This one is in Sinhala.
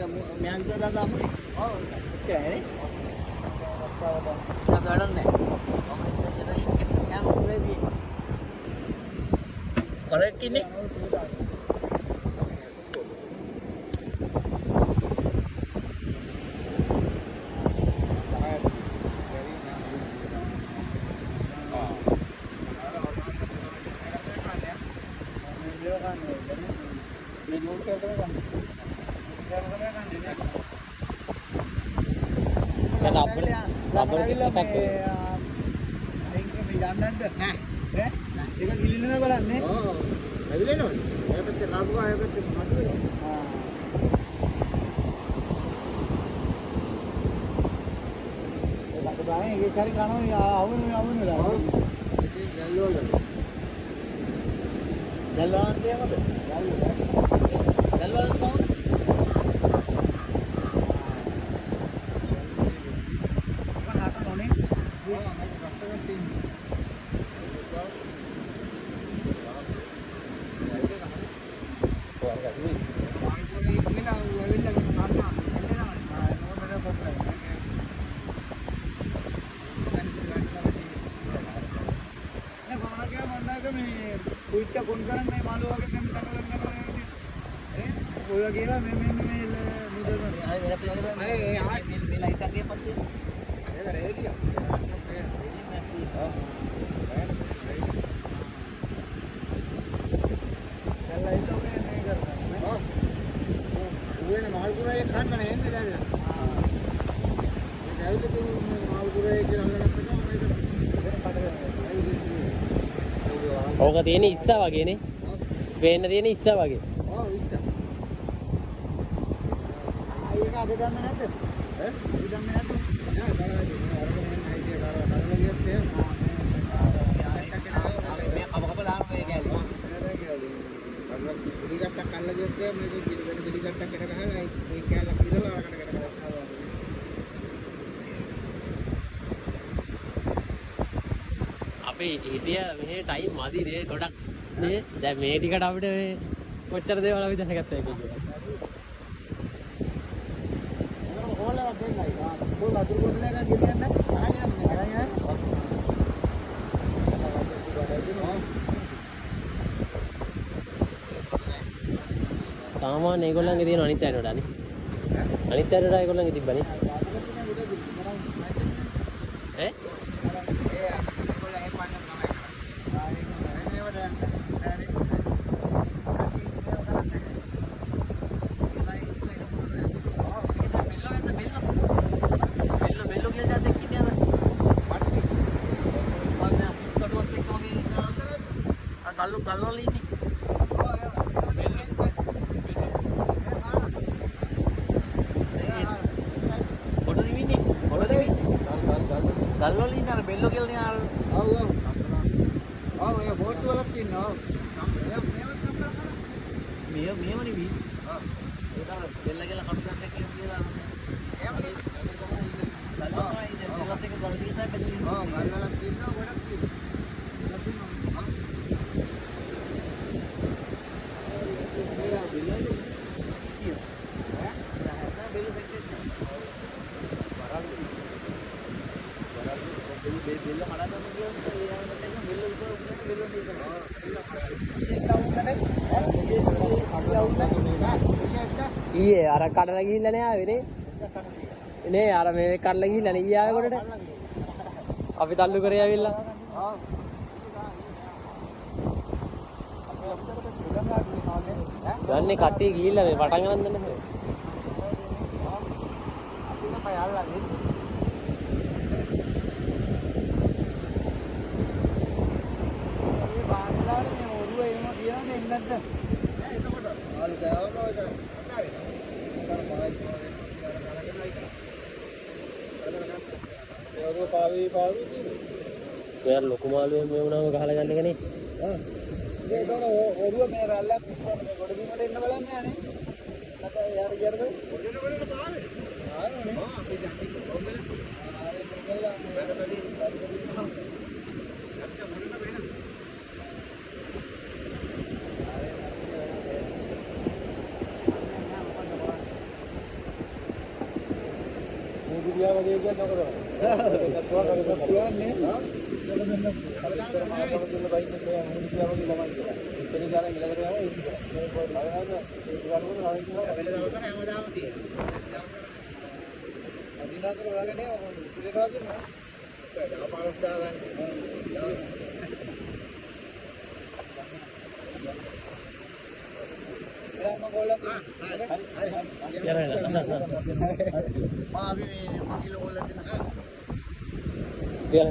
මෑන් දාලා දාමුනේ. ඔව්. ඒකනේ. දැන් වැඩන්නේ. ඔක ඉතින් යම් වෙවි. කරෙක්ට් ඉන්නේ. රබර් එකක් මේක යන්නේ නැද්ද? නෑ. ඈ? ඒක ගිලින්නද බලන්නේ? ඔව්. ඇවිලෙනවනේ. ඒ පැත්තේ කාපු ගා ඒ පැත්තේ මතු වෙනවා. ආ. ඒක ගානේ ඒක හරි කනවා අවුනවා. ඔව්. ඉතින් දැල්වල. දැල්වලන් තියමද? දැල්වලන් කොහොමද? कुछ कोण करन नाही मालू वगैरे कमी टाकलं नाही ओळख गेला मी मुदत आहे मी लाईट टाके पण ते रेडी आहे त्याला इथं काय नाही करणार हो उन्हें मालपुरा एक खान बनाए हैं मेरा हां ये तो तू मालपुरा एक जन लगा था ඕක තියෙන ඉස්සා වගේනේ. පේන්න තියෙන ඉස්සා වගේ. ඔව් ඉස්සා. ඒක අද ගන්න නැද්ද? ඈ? අද ගන්න නැද්ද? නෑ දාලා අරගෙන යන්න හිතේ කරලා ගියත් එහෙම. මේ කප දාන්න මේ කැලේ. පිළිගත්තක් අල්ල ගියත් එහෙම මේක වෙන පිළිගත්තක් එකට ගහලා මේ කැලේ ඉරලා අරකට කරලා අපි හිටිය මේ ටයිම් මදි නේ ගොඩක් නේ. දැන් මේ ටිකට අපිට මේ කොච්චර දේවල් අපි දැනගත්තා ඒක කියලා. ඕලව දෙන්නයි. බෝල අතුරු කොටලක ගෙනියන්න. අරගෙන සාමාන්‍ය ඒගොල්ලන්ගේ තියෙන අනිත් අයට වඩා නේ. අනිත් අයට වඩා ඒගොල්ලන්ගේ තිබ්බනේ. ඈ? ගල්වල ඉන්නේ. පොඩ දිවින්නේ. ගල්වල ඉන්න අර බෙල්ලෝ කියලා නේ අර. ඔව් ඔව්. ඔව් ඒ බෝට් වලක් ඉන්නවා. මේව නෙවි. ඔව්. ඒක බෙල්ල කියලා කටු ගන්න කියලා කියලා. එහෙමනේ. ගල්වල ඉන්නේ. ඒවත් එක ගල් දිහා බෙල්ලේ. ඔව් ගල්වලක් ඉන්නවා ගොඩක් ඉන්නවා. ඊයේ අර කඩලා ගිහිල්ලා නෑ ආවේ නේ. නේ අර මේ කඩලා ගිහිල්ලා නේ ඊයේ ආවේ කොටට. අපි තල්ලු කරේ ආවිල්ලා. ආ. යන්නේ කට්ටිය ගිහිල්ලා මේ පටන් ගන්න නැහැ. අපි තමයි අල්ලන්නේ. මේ බාන්දාරේ මේ ඔරුව එනම තියනද එන්නේ නැද්ද? නෑ එතකොට. ආලු ගාවම ඔය මෙයා ලොකු මාළුවෙන් මේ වුණාම ගහලා ගන්න එක නේ. ආ. ඒක උන ඔරුව මේ රැල්ලක් පිටපොට ගොඩ බිමට එන්න බලන්නේ යන්නේ. නැත්නම් යාර ගියරද? ගොඩේන ගොඩේන තාවේ. ආනේ. ආ අපි දැන් ඔබල. ආයේ මොකලා වැඩපදී. වගේ කියන්නේ ඔක තමයි. ඒක තුවාලකට පුළුවන්නේ. මා අපි මේ මගිල ඕලට Biar